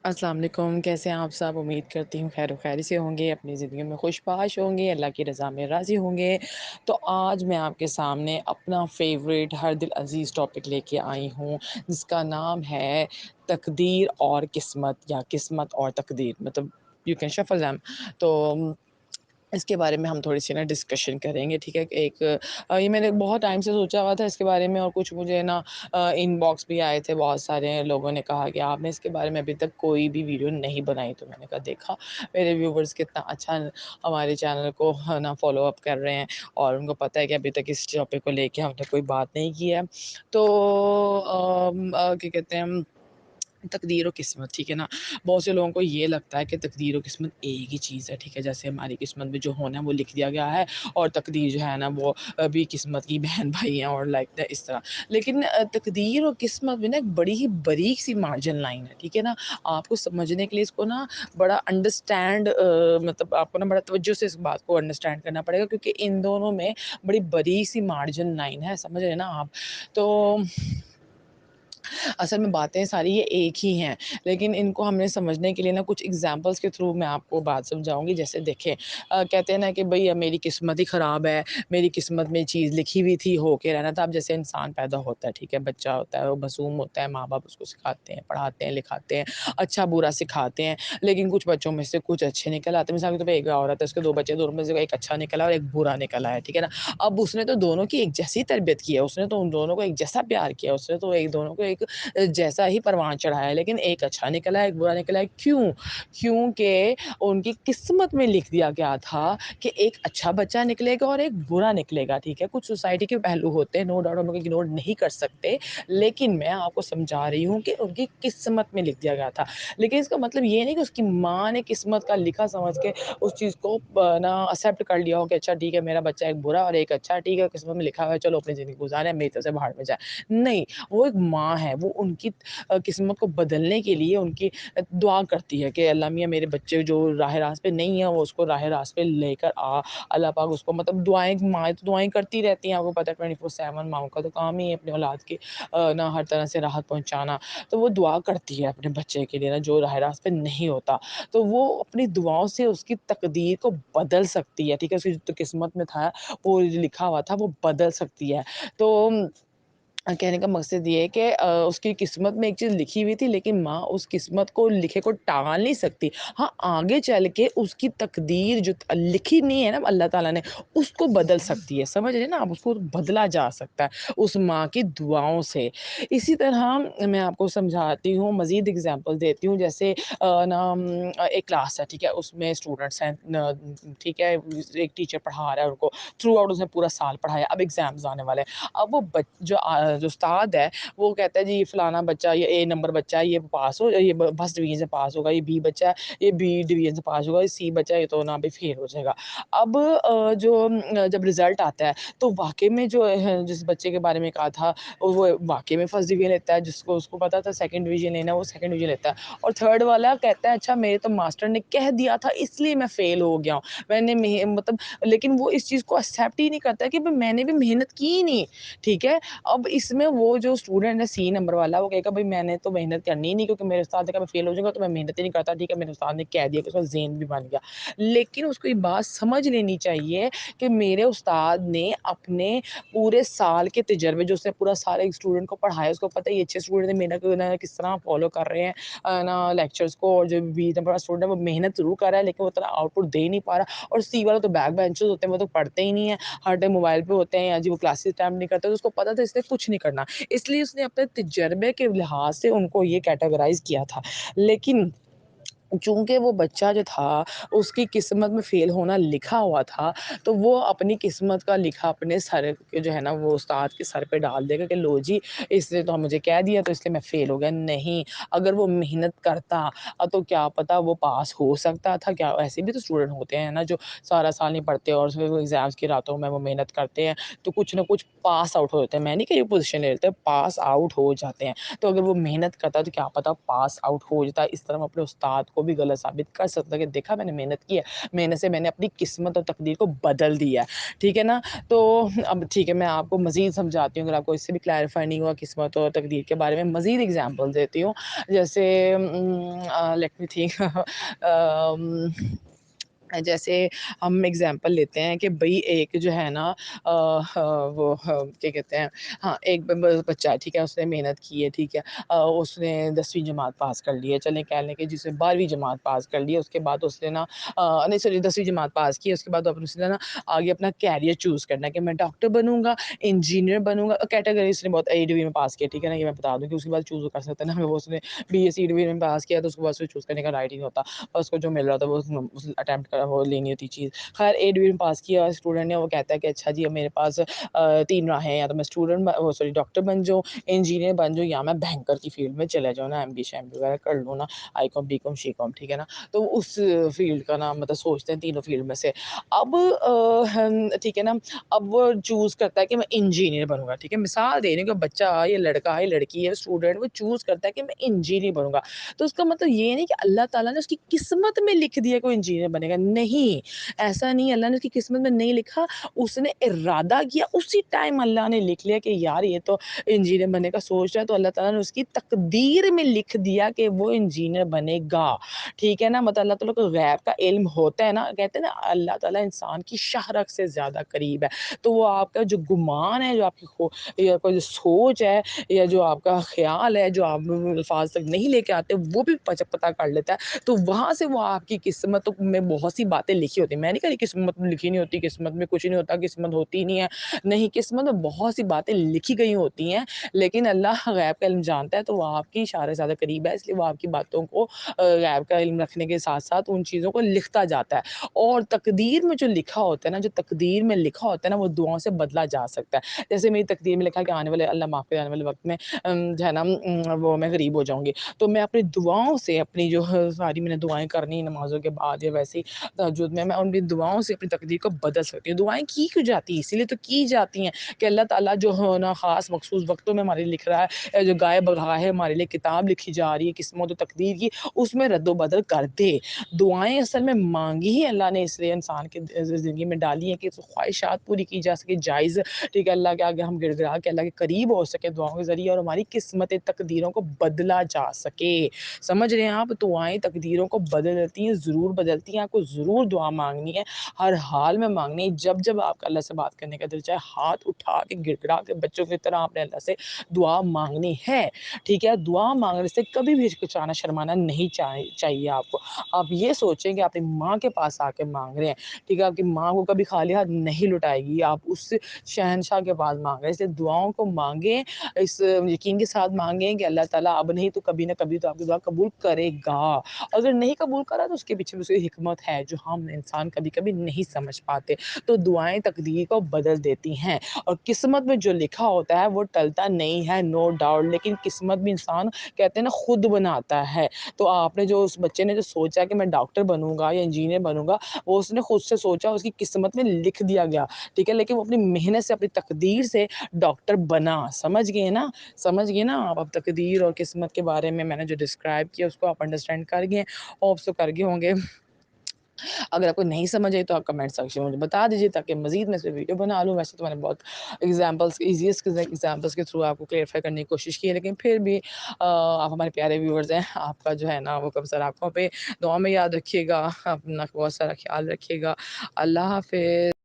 السلام علیکم، کیسے ہیں آپ سب؟ امید کرتی ہوں خیر و خیری سے ہوں گے، اپنی زندگی میں خوش باش ہوں گے، اللہ کی رضا میں راضی ہوں گے۔ تو آج میں آپ کے سامنے اپنا فیوریٹ ہر دل عزیز ٹاپک لے کے آئی ہوں، جس کا نام ہے تقدیر اور قسمت، یا قسمت اور تقدیر، مطلب یو کین شفل them۔ تو اس کے بارے میں ہم تھوڑی سی ڈسکشن کریں گے، ٹھیک ہے؟ یہ میں نے بہت ٹائم سے سوچا ہوا تھا اس کے بارے میں، اور کچھ مجھے ان باکس بھی آئے تھے، بہت سارے لوگوں نے کہا کہ آپ نے اس کے بارے میں ابھی تک کوئی بھی ویڈیو نہیں بنائی۔ تو میں نے کہا دیکھا میرے ویورز کتنا اچھا ہمارے چینل کو فالو اپ کر رہے ہیں، اور ان کو پتہ ہے کہ ابھی تک اس ٹاپک کو لے کے ہم نے کوئی بات نہیں کی ہے۔ تو کیا کہتے ہیں، تقدیر و قسمت، ٹھیک ہے نا؟ بہت سے لوگوں کو یہ لگتا ہے کہ تقدیر و قسمت ایک ہی چیز ہے، ٹھیک ہے؟ جیسے ہماری قسمت میں جو ہونا ہے وہ لکھ دیا گیا ہے، اور تقدیر جو ہے نا وہ بھی قسمت کی بہن بھائی ہیں، اور لائک اس طرح۔ لیکن تقدیر اور قسمت میں نا ایک بڑی ہی باریک سی مارجن لائن ہے، ٹھیک ہے نا؟ آپ کو سمجھنے کے لیے اس کو نا بڑا انڈرسٹینڈ، مطلب آپ کو نا بڑا توجہ سے اس بات کو انڈرسٹینڈ کرنا پڑے گا، کیونکہ ان دونوں میں بڑی باریک سی مارجن لائن ہے، سمجھ رہے ہیں نا آپ؟ تو اصل میں باتیں ساری یہ ایک ہی ہیں، لیکن ان کو ہم نے سمجھنے کے لیے نا کچھ ایگزامپلس کے تھرو میں آپ کو بات سمجھاؤں گی۔ جیسے دیکھیں، کہتے ہیں نا کہ بھئی میری قسمت ہی خراب ہے، میری قسمت میں چیز لکھی ہوئی تھی، ہو کے رہنا تھا۔ اب جیسے انسان پیدا ہوتا ہے، ٹھیک ہے، بچہ ہوتا ہے، وہ معصوم ہوتا ہے، ماں باپ اس کو سکھاتے ہیں، پڑھاتے ہیں، لکھاتے ہیں، اچھا برا سکھاتے ہیں، لیکن کچھ بچوں میں سے کچھ اچھے نکل آتے ہیں۔ مثال کے طور پہ ایک عورت ہے، اس کے دو بچے، دونوں میں سے ایک اچھا نکلا اور ایک برا نکلا ہے، ٹھیک ہے نا؟ اب اس نے تو دونوں کی ایک جیسی تربیت کی ہے، اس نے تو ان دونوں کو ایک جیسا پیار کیا، اس نے تو ایک دونوں کو ایک جیسا ہی پروان چڑھایا ہے، لیکن ایک اچھا نکلا ہے، ایک برا نکلا ہے۔ کیونکہ ان کی قسمت میں لکھ دیا گیا تھا کہ ایک اچھا بچہ نکلے گا اور ایک برا نکلے گا، ٹھیک ہے؟ کچھ سوسائٹی کے پہلو ہوتے ہیں، نو ڈاؤٹ، ہم لوگ اگنور نہیں کر سکتے، لیکن میں آپ کو سمجھا رہی ہوں کہ ان کی قسمت میں لکھ دیا گیا تھا۔ لیکن اس کا مطلب یہ نہیں کہ اس کی ماں نے قسمت کا لکھا سمجھ کے اس چیز کو ایکسیپٹ کر لیا ہو کہ اچھا ٹھیک ہے، میرا بچہ ایک برا اور ایک اچھا، ٹھیک ہے، قسمت میں لکھا ہوا ہے، چلو اپنی زندگی گزارے، میری طرف سے باہر میں جائے۔ نہیں، وہ ایک ماں ہے، وہ ان کی قسمت کو بدلنے کے لیے ان کی دعا کرتی ہے کہ اللہ میاں میرے بچے جو راہ راست پہ نہیں ہیں، وہ اس کو راہ راست پہ لے کر آ۔ اللہ پاک اس کو، مطلب دعائیں، مائیں تو دعائیں کرتی رہتی ہیں، آپ کو پتہ ہے 24/7 ماؤں کا تو کام ہی ہے اپنے اولاد کی ہر طرح سے راحت پہنچانا۔ تو وہ دعا کرتی ہے اپنے بچے کے لیے نا، جو راہ راست پہ نہیں ہوتا، تو وہ اپنی دعاؤں سے اس کی تقدیر کو بدل سکتی ہے، ٹھیک ہے؟ اس کی جو قسمت میں تھا، وہ لکھا ہوا تھا، وہ بدل سکتی ہے۔ تو کہنے کا مقصد یہ ہے کہ اس کی قسمت میں ایک چیز لکھی ہوئی تھی، لیکن ماں اس قسمت کو لکھے کو ٹال نہیں سکتی۔ ہاں، آگے چل کے اس کی تقدیر جو لکھی نہیں ہے نا اللہ تعالیٰ نے، اس کو بدل سکتی ہے، سمجھ رہے ہیں نا آپ؟ اس کو بدلا جا سکتا ہے اس ماں کی دعاؤں سے۔ اسی طرح میں آپ کو سمجھاتی ہوں، مزید اگزامپل دیتی ہوں۔ جیسے ایک کلاس ہے، ٹھیک ہے، اس میں اسٹوڈنٹس ہیں، ٹھیک ہے، ایک ٹیچر پڑھا رہا ہے ان کو، تھرو آؤٹ اس نے پورا سال پڑھایا، اب ایگزامز آنے والے ہیں۔ اب وہ جو استاد ہے، وہ کہتا ہے جی فلانا بچہ، یہ اے نمبر بچہ ہے، یہ پاس ہو، یہ فرسٹ ڈویژن سے پاس ہوگا، یہ بی بچہ ہے، یہ بی ڈویژن سے پاس ہوگا، یہ سی بچہ ہے، یہ تو نہ بھی فیل ہو جائے گا۔ اب جب رزلٹ آتا ہے تو واقعی میں جو جس بچے کے بارے میں کہا تھا، وہ واقعی میں فرسٹ ڈویژن لیتا ہے، جس کو اس کو پتا تھا سیکنڈ ڈویژن لینا، وہ سیکنڈ ڈویژن لیتا ہے، اور تھرڈ والا کہتا ہے اچھا میرے تو ماسٹر نے کہہ دیا تھا اس لیے میں فیل ہو گیا ہوں، میں نے مطلب، لیکن وہ اس چیز کو ایکسیپٹ ہی نہیں کرتا کہ میں نے بھی محنت کی نہیں، ٹھیک ہے؟ اب اس میں وہ جو اسٹوڈنٹ ہے سی نمبر والا، وہ کہے گا بھائی میں نے تو محنت کرنی ہی نہیں، کیونکہ میرے استاد نے کہا میں فیل ہو جاؤں گا تو میں محنت ہی نہیں کرتا، ٹھیک ہے، میرے استاد نے کہہ دیا، کہ اس کا ذہن بھی بن گیا۔ لیکن اس کو یہ بات سمجھ لینی چاہیے کہ میرے استاد نے اپنے پورے سال کے تجربے، جو اس نے پورا سال ایک اسٹوڈنٹ کو پڑھایا، اس کو پتہ ہے یہ اچھے اسٹوڈنٹ ہیں، محنت کس طرح فالو کر رہے ہیں نا لیکچرس کو، اور جو 20 نمبر اسٹوڈنٹ ہے وہ محنت ضرور کر رہا ہے، لیکن وہ اتنا آؤٹ پٹ دے نہیں پا رہا، اور سی والا تو بیک بینچرز ہوتے ہیں، وہ تو پڑھتے ہی نہیں ہیں، ہر ٹائم موبائل پہ ہوتے ہیں، یا جی وہ کلاسز اٹینڈ نہیں کرتے، تو اس کو پتا تھا اس نے کچھ نہیں کرنا، اس لیے اس نے اپنے تجربے کے لحاظ سے ان کو یہ کیٹیگرائز کیا تھا۔ لیکن چونکہ وہ بچہ جو تھا اس کی قسمت میں فیل ہونا لکھا ہوا تھا، تو وہ اپنی قسمت کا لکھا اپنے سر جو ہے نا وہ استاد کے سر پہ ڈال دے گا کہ لو جی اس نے تو مجھے کہہ دیا تو اس لیے میں فیل ہو گیا۔ نہیں، اگر وہ محنت کرتا تو کیا پتا وہ پاس ہو سکتا تھا۔ کیا ایسے بھی تو اسٹوڈنٹ ہوتے ہیں نا جو سارا سال نہیں پڑھتے اور ایگزامس کی راتوں میں وہ محنت کرتے ہیں، تو کچھ نہ کچھ پاس آؤٹ ہو جاتے ہیں، میں نہیں کہ یہ پوزیشن لے لیتے، پاس آؤٹ ہو جاتے ہیں۔ تو اگر وہ محنت کرتا تو کیا پتا پاس آؤٹ ہو جاتا۔ اس طرح اپنے استاد کو بھی غلط ثابت کر سکتا ہے کہ دیکھا میں نے محنت کی ہے, محنت سے میں نے اپنی قسمت اور تقدیر کو بدل دیا ہے, ٹھیک ہے نا. تو اب ٹھیک ہے, میں آپ کو مزید سمجھاتی ہوں, اگر آپ کو اس سے بھی کلیریفائی نہیں ہوا قسمت اور تقدیر کے بارے میں, مزید اگزامپل دیتی ہوں. جیسے لیٹ می تھنک, جیسے ہم اگزامپل لیتے ہیں کہ بھئی ایک جو ہے نا وہ کیا کہتے ہیں, ہاں ایک بچہ ہے, ٹھیک ہے, اس نے محنت کی ہے, ٹھیک ہے, اس نے 10ویں جماعت پاس کر لی ہے, چلیں کہہ لیں کہ جس نے 12ویں جماعت پاس کر لی ہے, اس کے بعد اس نے نا نہیں سوری 10ویں جماعت پاس کی ہے, اس کے بعد اس نے نا آگے اپنا کیریئر چوز کرنا ہے کہ میں ڈاکٹر بنوں گا, انجینئر بنوں گا, کیٹیگری اس نے بہت 8ویں میں پاس کیا, ٹھیک ہے نا, یہ میں بتا دوں کہ اس کے بعد چوز کر سکتا ہے نا, وہ اس نے بی ایس سی 8ویں میں پاس کیا تو اس کے بعد چوز کرنے کا رائٹ ہی نہیں ہوتا, اور اس کو جو مل رہا تھا وہ اٹیمپٹ کر وہ لینی ہوتی چیز. خیر 8ویں میں پاس کیا اسٹوڈنٹ نے, وہ کہتا ہے کہ اچھا جی اب میرے پاس 3 راہیں ہیں, یا تو میں ڈاکٹر بن جاؤں, انجینئر بن جاؤں, یا میں بینکر کی فیلڈ میں چلے جاؤں نا, ایم بی وغیرہ کر لوں نا, آئی کام بی کام سی کام, ٹھیک ہے نا. تو اس فیلڈ کا نام مطلب سوچتے ہیں تینوں فیلڈ میں سے. اب ٹھیک ہے نا, اب وہ چوز کرتا ہے کہ میں انجینئر بنوں گا, ٹھیک ہے, مثال دے رہی ہوں کہ بچہ یا لڑکا ہے لڑکی ہے اسٹوڈنٹ, وہ چوز کرتا ہے کہ میں انجینئر بنوں گا. تو اس کا مطلب یہ نہیں کہ اللہ تعالیٰ نے اس کی قسمت میں لکھ دیا کوئی انجینئر بنے گا, نہیں, ایسا نہیں, اللہ نے اس کی قسمت میں نہیں لکھا, اس نے ارادہ کیا, اسی ٹائم اللہ نے لکھ لیا کہ یار یہ تو انجینئر بننے کا سوچ رہا ہے, تو اللہ تعالیٰ نے اس کی تقدیر میں لکھ دیا کہ وہ انجینئر بنے گا, ٹھیک ہے نا. مطلب اللہ تعالیٰ کو غیب کا علم ہوتا ہے نا, کہتے ہیں نا اللہ تعالیٰ انسان کی شہرک سے زیادہ قریب ہے, تو وہ آپ کا جو گمان ہے, جو آپ کی یا کوئی سوچ ہے, یا جو آپ کا خیال ہے, جو آپ الفاظ تک نہیں لے کے آتے, وہ بھی پتہ کر لیتا ہے. تو وہاں سے وہ آپ کی قسمت میں بہت سی باتیں لکھی ہوتی ہیں. میں نہیں کہہ رہی قسمت میں لکھی نہیں ہوتی, قسمت میں کچھ نہیں ہوتا, قسمت ہوتی نہیں ہے, نہیں, قسمت میں بہت سی باتیں لکھی گئی ہوتی ہیں, لیکن اللہ غیب کا علم جانتا ہے, تو وہ آپ کی اشارے زیادہ قریب ہے, اس لیے وہ آپ کی باتوں کو غیب کا علم رکھنے کے ساتھ ساتھ ان چیزوں کو لکھتا جاتا ہے. اور تقدیر میں جو لکھا ہوتا ہے نا, جو تقدیر میں لکھا ہوتا ہے نا, وہ دعاؤں سے بدلا جا سکتا ہے. جیسے میری تقدیر میں لکھا کہ آنے والے اللہ معاف کرے, آنے والے وقت میں جو ہے نا وہ میں غریب ہو جاؤں گی, تو میں اپنی دعاؤں سے, اپنی جو ساری میں نے دعائیں کرنی نمازوں کے بعد یا ویسے ہی تہجد میں ان دعاؤں سے اپنی تقدیر کو بدل سکتی ہوں. دعائیں کی کیوں جاتی ہیں, اسی لیے تو کی جاتی ہیں کہ اللہ تعالیٰ جو ہے نا خاص مخصوص وقتوں میں ہمارے لیے لکھ رہا ہے, جو گائے بگاہ ہے ہمارے لیے کتاب لکھی جا رہی ہے قسمت و تقدیر کی, اس میں رد و بدل کر دے. دعائیں اصل میں مانگی ہی اللہ نے اس لیے انسان کی زندگی میں ڈالی ہے کہ خواہشات پوری کی جا سکے, جائز, ٹھیک ہے, اللہ کے آگے ہم گڑ گڑا کے اللہ کے قریب ہو سکے دعاؤں کے ذریعے, اور ہماری قسمت تقدیروں کو بدلا جا سکے. سمجھ رہے ہیں آپ, دعائیں تقدیروں کو بدل دیتی ہیں, ضرور بدلتی ہیں. آپ کو ضرور دعا مانگنی ہے, ہر حال میں مانگنی ہے. جب جب آپ کا اللہ سے بات کرنے کا دل چاہے, ہاتھ اٹھا کے گڑ گڑا کے بچوں کی طرح آپ نے اللہ سے دعا مانگنی ہے, ٹھیک ہے. دعا مانگنے سے کبھی بھی ہچکچانا شرمانا نہیں چاہیے آپ کو. آپ یہ سوچیں کہ آپ اپنی ماں کے پاس آ کے مانگ رہے ہیں, ٹھیک ہے, آپ کی ماں کو کبھی خالی ہاتھ نہیں لٹائے گی, آپ اس شہنشاہ کے پاس مانگ رہے ہیں. اس لیے دعاؤں کو مانگیں, اس یقین کے ساتھ مانگیں کہ اللہ تعالیٰ اب نہیں تو کبھی نہ کبھی تو آپ کی دعا قبول کرے گا. اگر نہیں قبول کرا تو اس کے پیچھے اس کی حکمت ہے, جو ہم انسان کبھی کبھی نہیں سمجھ پاتے. تو دعائیں تقدیر کو بدل دیتی ہیں, اور قسمت میں جو لکھا ہوتا ہے وہ ٹلتا نہیں ہے, نو ڈاؤٹ, لیکن قسمت بھی انسان کہتے ہیں نا خود بناتا ہے. تو آپ نے جو اس بچے نے جو سوچا کہ میں ڈاکٹر بنوں گا یا انجینئر بنوں گا, وہ اس نے خود سے سوچا, اس کی قسمت میں لکھ دیا گیا, ٹھیک ہے, لیکن وہ اپنی محنت سے, اپنی تقدیر سے ڈاکٹر بنا. سمجھ گئے نا, سمجھ گئے نا آپ. اب تقدیر اور قسمت کے بارے میں نے جو ڈسکرائب کیا اس کو آپ انڈرسٹینڈ کر گئے, اور آپ تو کر گئے ہوں گے. اگر آپ کو نہیں سمجھ آئی تو آپ کمنٹ سیکشن میں مجھے بتا دیجیے, تاکہ مزید میں اس پہ ویڈیو بنا لوں. ویسے تو میں نے بہت ایگزامپلس, ایزیسٹ ایگزامپلس کے تھرو آپ کو کلیئرفائی کرنے کی کوشش کی ہے, لیکن پھر بھی آپ ہمارے پیارے ویورز ہیں, آپ کا جو ہے نا وہ کب سر آنکھوں پہ. دعا میں یاد رکھیے گا, اپنا بہت سارا خیال رکھیے گا. اللہ حافظ.